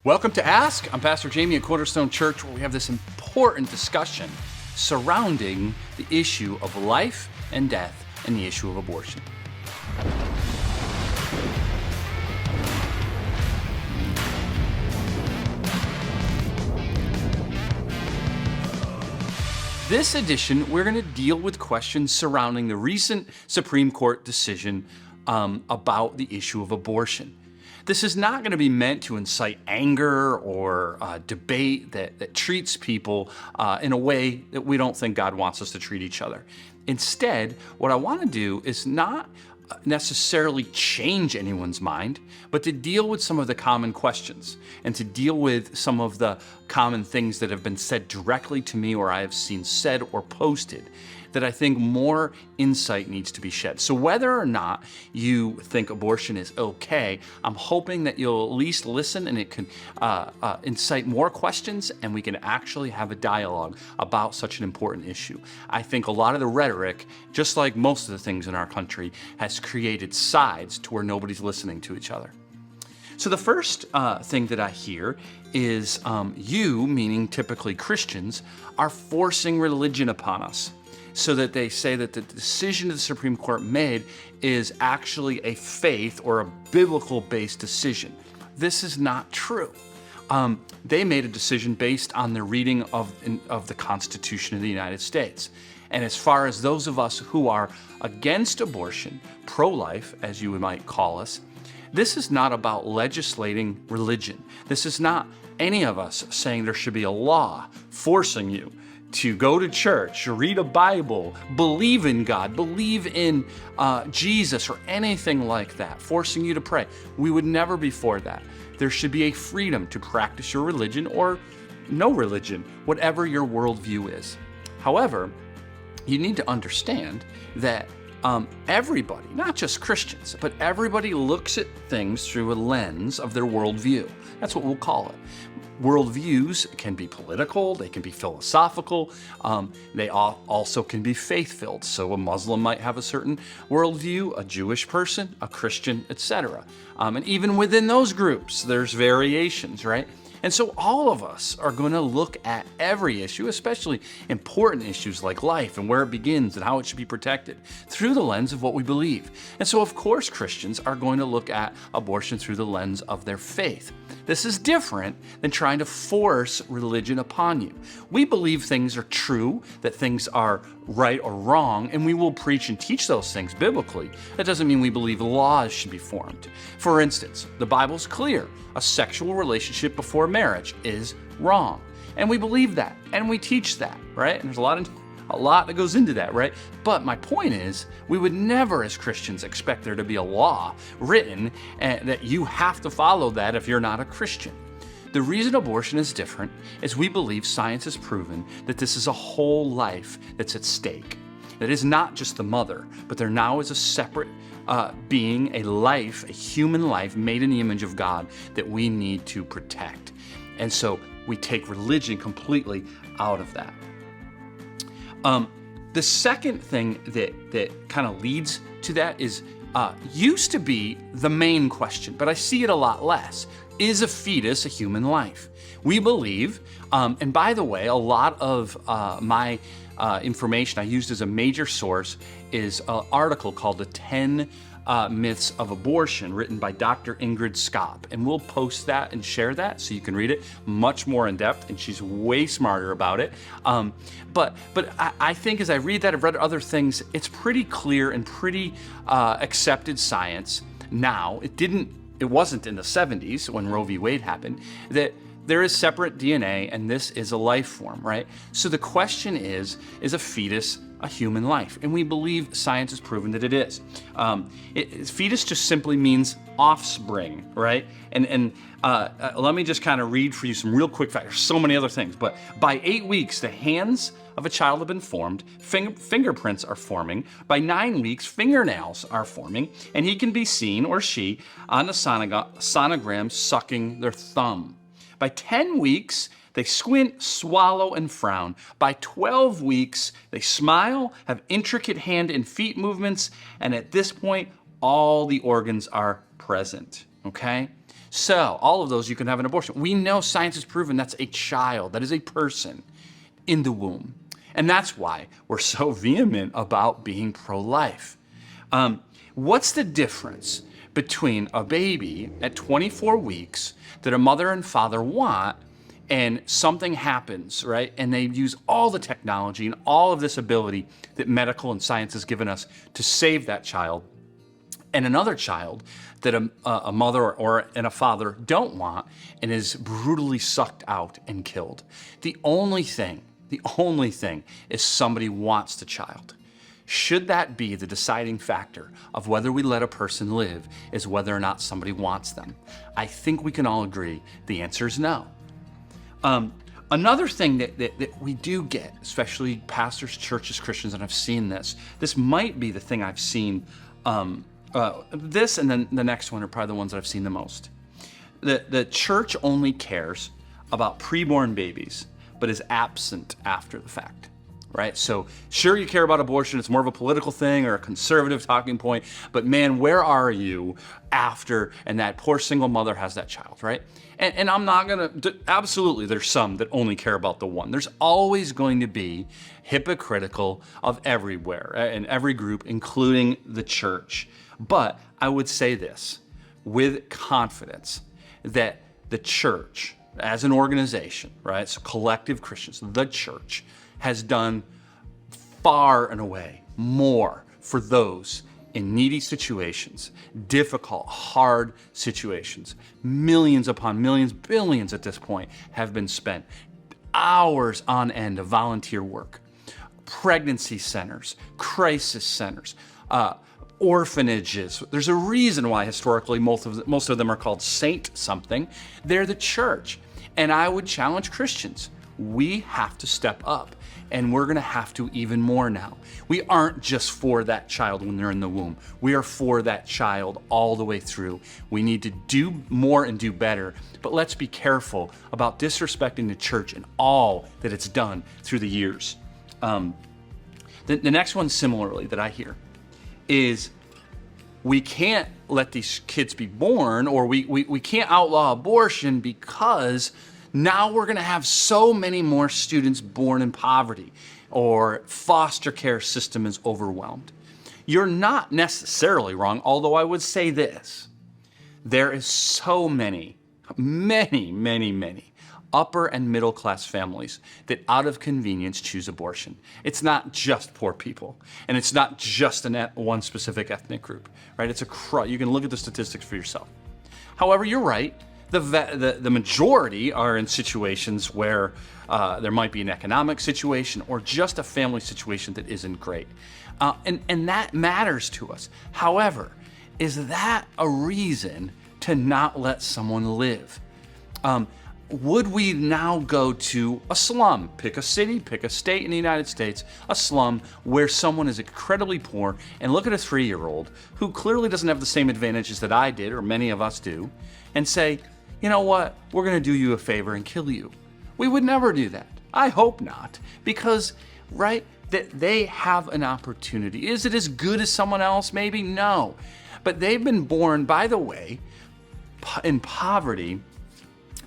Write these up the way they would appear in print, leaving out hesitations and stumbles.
Welcome to Ask. I'm Pastor Jamie at Cornerstone Church, where we have this important discussion surrounding the issue of life and death and the issue of abortion. This edition, we're going to deal with questions surrounding the recent Supreme Court decision about the issue of abortion. This is not going to be meant to incite anger or debate that treats people in a way that we don't think God wants us to treat each other. Instead, what I want to do is not necessarily change anyone's mind, but to deal with some of the common questions and to deal with some of the common things that have been said directly to me or I have seen said or posted that I think more insight needs to be shed. So whether or not you think abortion is okay, I'm hoping that you'll at least listen and it can incite more questions and we can actually have a dialogue about such an important issue. I think a lot of the rhetoric, just like most of the things in our country, has created sides to where nobody's listening to each other. So the first thing that I hear is you, meaning typically Christians, are forcing religion upon us, so that they say that the decision the Supreme Court made is actually a faith or a biblical-based decision. This is not true. They made a decision based on the reading of the Constitution of the United States. And as far as those of us who are against abortion, pro-life, as you might call us, this is not about legislating religion. This is not any of us saying there should be a law forcing you to go to church, read a Bible, believe in God, believe in Jesus or anything like that, forcing you to pray. We would never be for that. There should be a freedom to practice your religion or no religion, whatever your worldview is. However, you need to understand that everybody, not just Christians, but everybody looks at things through a lens of their worldview. That's what we'll call it. Worldviews can be political, they can be philosophical, they also can be faith-filled. So a Muslim might have a certain worldview, a Jewish person, a Christian, etc. And even within those groups, there's variations, right? And so all of us are going to look at every issue, especially important issues like life and where it begins and how it should be protected, through the lens of what we believe. And so, of course, Christians are going to look at abortion through the lens of their faith. This is different than trying to force religion upon you. We believe things are true, that things are right or wrong, and we will preach and teach those things biblically. That doesn't mean we believe laws should be formed. For instance, the Bible's clear. A sexual relationship before marriage is wrong. And we believe that, and we teach that, right? And there's a lot that goes into that, right? But my point is, we would never as Christians expect there to be a law written that you have to follow that if you're not a Christian. The reason abortion is different is we believe science has proven that this is a whole life that's at stake. That is not just the mother, but there now is a separate being, a life, a human life made in the image of God that we need to protect. And so we take religion completely out of that. The second thing that kind of leads to that is used to be the main question, but I see it a lot less. Is a fetus a human life? We believe, and by the way, a lot of my information I used as a major source is an article called The 10 Myths of Abortion, written by Dr. Ingrid Skop. And we'll post that and share that so you can read it much more in depth, and she's way smarter about it. But I think as I read that, I've read other things, it's pretty clear and pretty accepted science now. It wasn't in the 70s when Roe v. Wade happened, that there is separate DNA and this is a life form, right? So the question is a fetus a human life? And we believe science has proven that it is. Fetus just simply means offspring, right? And let me just kind of read for you some real quick facts. There's so many other things, but by 8 weeks, the hands of a child have been formed, fingerprints are forming. By 9 weeks, fingernails are forming, and he can be seen, or she, on the sonogram sucking their thumb. By 10 weeks, they squint, swallow, and frown. By 12 weeks, they smile, have intricate hand and feet movements, and at this point, all the organs are present, okay? So all of those, you can have an abortion. We know science has proven that's a child, that is a person in the womb. And that's why we're so vehement about being pro-life. What's the difference between a baby at 24 weeks that a mother and father want, and something happens, right? And they use all the technology and all of this ability that medical and science has given us to save that child, and another child that a mother and a father don't want and is brutally sucked out and killed. The only thing is somebody wants the child. Should that be the deciding factor of whether we let a person live, is whether or not somebody wants them? I think we can all agree the answer is no. Another thing that we do get, especially pastors, churches, Christians, and I've seen this might be the thing I've seen, this and then the next one are probably the ones that I've seen the most. The church only cares about preborn babies, but is absent after the fact, right? So sure, you care about abortion, it's more of a political thing or a conservative talking point, but man, where are you after, and that poor single mother has that child, right? And I'm not gonna, absolutely there's some that only care about the one. There's always going to be hypocritical of everywhere, and every group, including the church. But I would say this with confidence, that the church, as an organization, right? So collective Christians, the church has done far and away more for those in needy situations, difficult, hard situations. Millions upon millions, billions at this point have been spent. Hours on end of volunteer work. Pregnancy centers, crisis centers, orphanages. There's a reason why historically most of them are called saint something. They're the church. And I would challenge Christians. We have to step up, and we're gonna have to even more now. We aren't just for that child when they're in the womb. We are for that child all the way through. We need to do more and do better, but let's be careful about disrespecting the church and all that it's done through the years. The next one similarly that I hear is we can't let these kids be born, or we can't outlaw abortion because now we're gonna have so many more students born in poverty, or foster care system is overwhelmed. You're not necessarily wrong, although I would say this. There is so many upper and middle class families that out of convenience choose abortion. It's not just poor people, and it's not just one specific ethnic group, right? You can look at the statistics for yourself. However, you're right. The majority are in situations where there might be an economic situation or just a family situation that isn't great. And that matters to us. However, is that a reason to not let someone live? Would we now go to a slum, pick a city, pick a state in the United States, a slum where someone is incredibly poor, and look at a 3-year-old who clearly doesn't have the same advantages that I did or many of us do, and say, you know what, we're gonna do you a favor and kill you? We would never do that. I hope not, because, right, that they have an opportunity. Is it as good as someone else? Maybe, no. But they've been born, by the way, in poverty,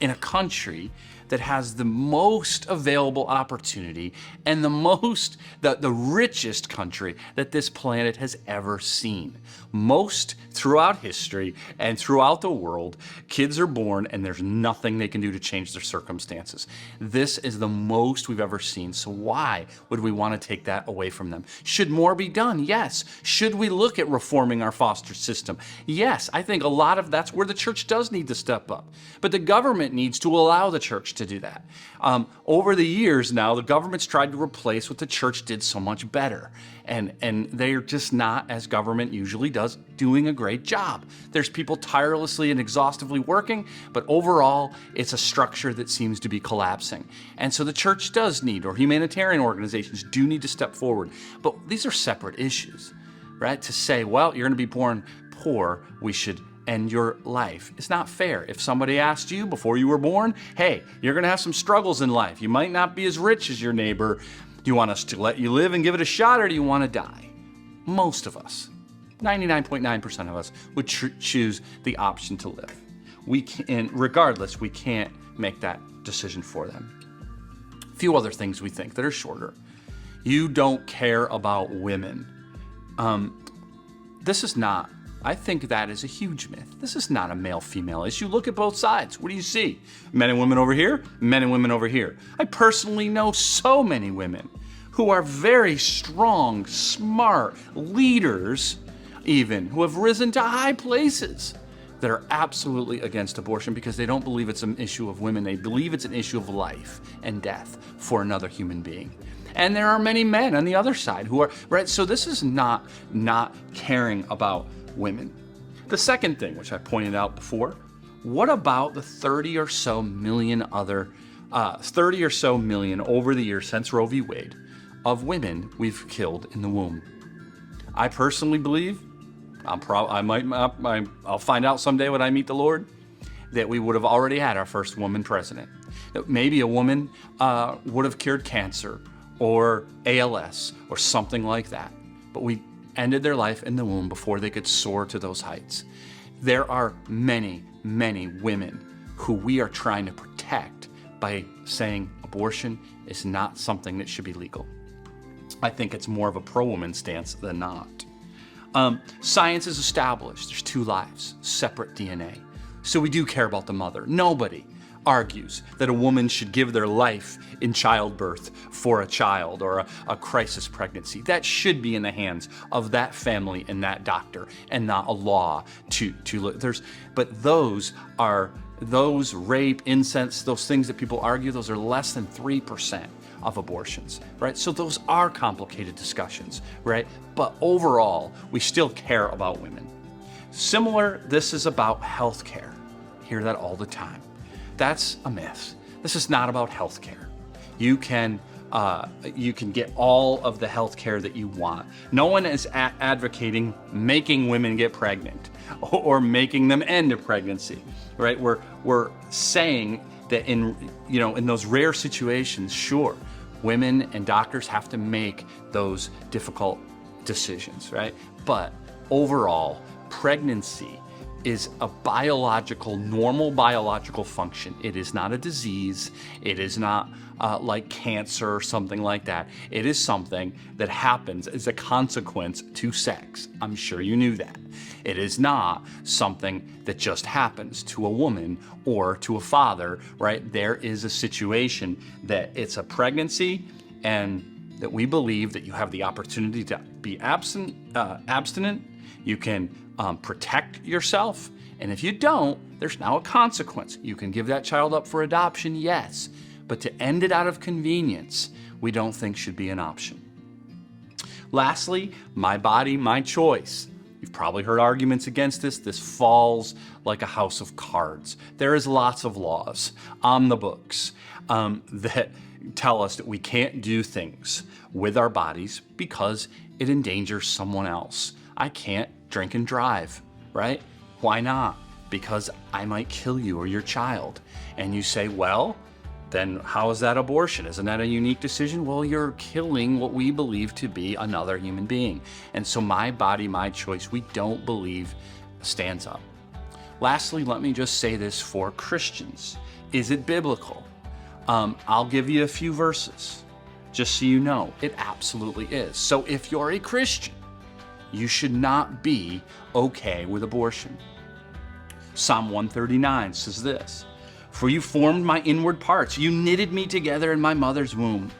in a country that has the most available opportunity and the richest country that this planet has ever seen. Most throughout history and throughout the world, kids are born and there's nothing they can do to change their circumstances. This is the most we've ever seen. So why would we want to take that away from them? Should more be done? Yes. Should we look at reforming our foster system? Yes. I think a lot of that's where the church does need to step up. But the government needs to allow the church to do that. Over the years now, the government's tried to replace what the church did so much better. And they're just not, as government usually does, doing a great job. There's people tirelessly and exhaustively working, but overall, it's a structure that seems to be collapsing. And so the church does need, or humanitarian organizations do need to step forward. But these are separate issues, right? To say, well, you're gonna be born poor, we should end your life. It's not fair. If somebody asked you before you were born, hey, you're gonna have some struggles in life. You might not be as rich as your neighbor. Do you want us to let you live and give it a shot, or do you want to die? Most of us, 99.9% of us, would choose the option to live. regardless, we can't make that decision for them. A few other things we think that are shorter. You don't care about women. This is not, I think that is a huge myth. This is not a male-female issue. Look at both sides. What do you see? Men and women over here, men and women over here. I personally know so many women who are very strong, smart leaders, even, who have risen to high places, that are absolutely against abortion because they don't believe it's an issue of women. They believe it's an issue of life and death for another human being. And there are many men on the other side who are, right? So this is not caring about women. The second thing, which I pointed out before, what about the 30 or so million over the years since Roe v. Wade of women we've killed in the womb? I personally believe, I'll find out someday when I meet the Lord, that we would have already had our first woman president. Maybe a woman would have cured cancer or ALS or something like that. But we ended their life in the womb before they could soar to those heights. There are many, many women who we are trying to protect by saying abortion is not something that should be legal. I think it's more of a pro-woman stance than not. Science is established. There's two lives, separate DNA. So we do care about the mother. Nobody argues that a woman should give their life in childbirth for a child or a crisis pregnancy. That should be in the hands of that family and that doctor, and not a law but those rape, incest, those things that people argue, those are less than 3% of abortions, right? So those are complicated discussions, right? But overall, we still care about women. Similar, this is about healthcare. Hear that all the time. That's a myth. This is not about healthcare. You can get all of the healthcare that you want. No one is advocating making women get pregnant or making them end a pregnancy, right? We're saying that in those rare situations, sure, women and doctors have to make those difficult decisions, right? But overall, pregnancy is a normal biological function. It is not a disease. It is not like cancer or something like that. It is something that happens as a consequence to sex. I'm sure you knew that. It is not something that just happens to a woman or to a father, right? There is a situation that it's a pregnancy, and that we believe that you have the opportunity to be abstinent. You can protect yourself, and if you don't, there's now a consequence. You can give that child up for adoption, yes, but to end it out of convenience, we don't think should be an option. Lastly, my body, my choice. You've probably heard arguments against this. This falls like a house of cards. There is lots of laws on the books that tell us that we can't do things with our bodies because it endangers someone else. I can't drink and drive, right? Why not? Because I might kill you or your child. And you say, well, then how is that abortion? Isn't that a unique decision? Well, you're killing what we believe to be another human being. And so my body, my choice, we don't believe stands up. Lastly, let me just say this for Christians. Is it biblical? I'll give you a few verses, just so you know. It absolutely is. So if you're a Christian, you should not be okay with abortion. Psalm 139 says this, "For you formed my inward parts. You knitted me together in my mother's womb.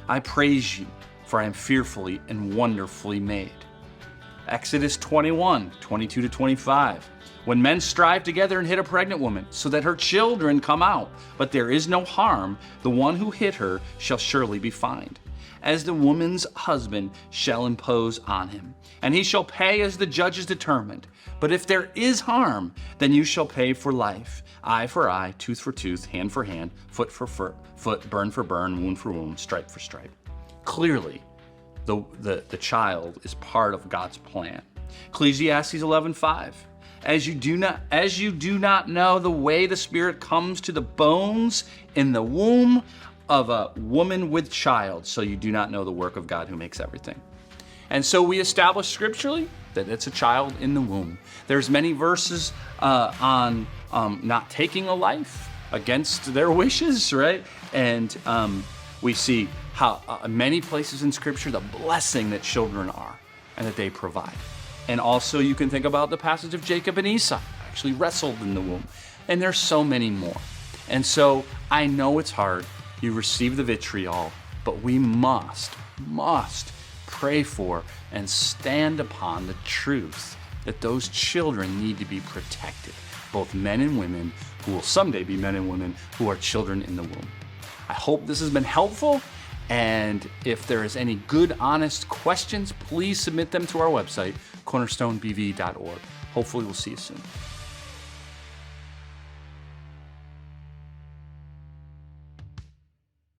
I praise you, for I am fearfully and wonderfully made." Exodus 21, 22 to 25. "When men strive together and hit a pregnant woman, so that her children come out, but there is no harm, the one who hit her shall surely be fined, as the woman's husband shall impose on him, and he shall pay as the judge is determined. But if there is harm, then you shall pay for life, eye for eye, tooth for tooth, hand for hand, foot for foot, burn for burn, wound for wound, stripe for stripe." Clearly, the child is part of God's plan. Ecclesiastes 11:5. As you do not know the way the Spirit comes to the bones in the womb of a woman with child, so you do not know the work of God who makes everything. And so we establish scripturally that it's a child in the womb. There's many verses on not taking a life against their wishes, right? And we see how many places in scripture the blessing that children are and that they provide. And also you can think about the passage of Jacob and Esau actually wrestled in the womb. And there's so many more. And so I know it's hard. You receive the vitriol, but we must pray for and stand upon the truth that those children need to be protected, both men and women who will someday be men and women who are children in the womb. I hope this has been helpful, and if there is any good, honest questions, please submit them to our website, CornerstoneBV.org. Hopefully we'll see you soon.